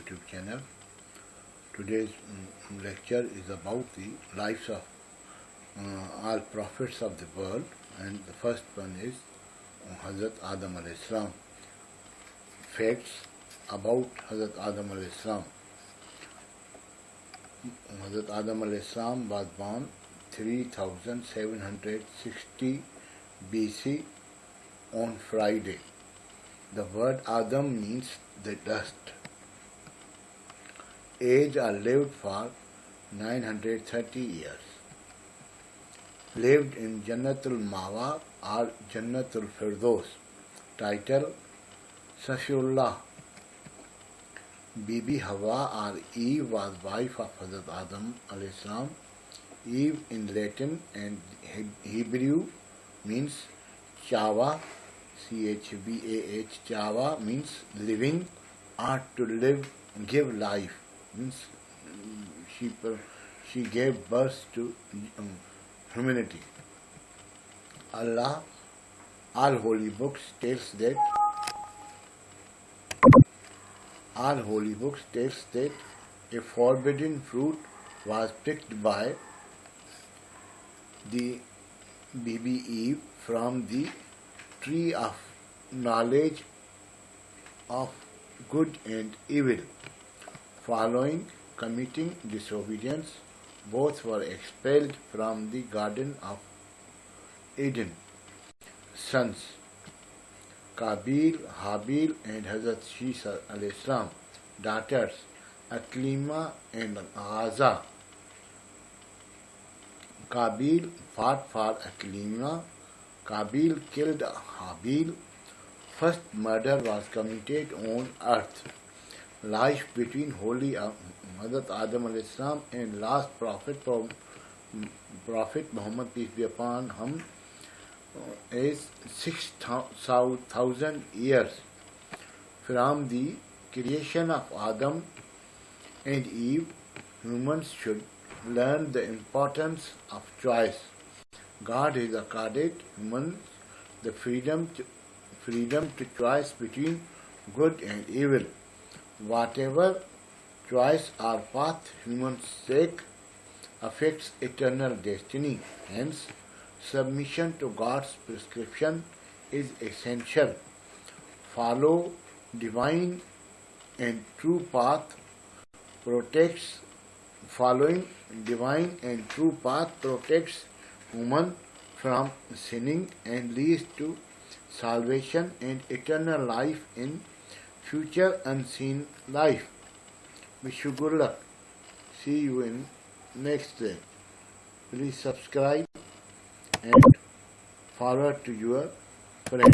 YouTube channel. Today's lecture is about the lives of all prophets of the world, and the first one is Hazrat Adam alayhi salam. Facts about Hazrat Adam alayhi salam. Hazrat Adam alayhi salam was born 3760 BC on Friday. The word Adam means the dust. Age are lived for 930 years. Lived in Jannatul Mawa or Jannatul Firdaus. Title Safiullah. Bibi Hawa or Eve was wife of Hazrat Adam alayhi salam. Eve in Latin and Hebrew means Chava. Chvah, Chava means living or to live, give life. Means she gave birth to humanity. Allah, all holy books tells that a forbidden fruit was picked by the Bibi Eve from the tree of knowledge of good and evil. Following committing disobedience, both were expelled from the Garden of Eden. Sons Qabil, Habil and Hazrat Shisa alayhi salam. Daughters Aklima and Ghaza. Qabil fought for Aklima. Qabil killed Habil. First murder was committed on earth. Life between holy Hazrat Adam alayhi salam and last Prophet Muhammad, peace be upon him, is 6,000 years. From the creation of Adam and Eve, humans should learn the importance of choice. God has accorded humans the freedom to choice between good and evil. Whatever choice or path humans take affects eternal destiny. Hence, submission to God's prescription is essential. Follow divine and true path protects. Following divine and true path protects human from sinning and leads to salvation and eternal life in future unseen life. Wish you good luck. See you in next day. Please subscribe and forward to your friends.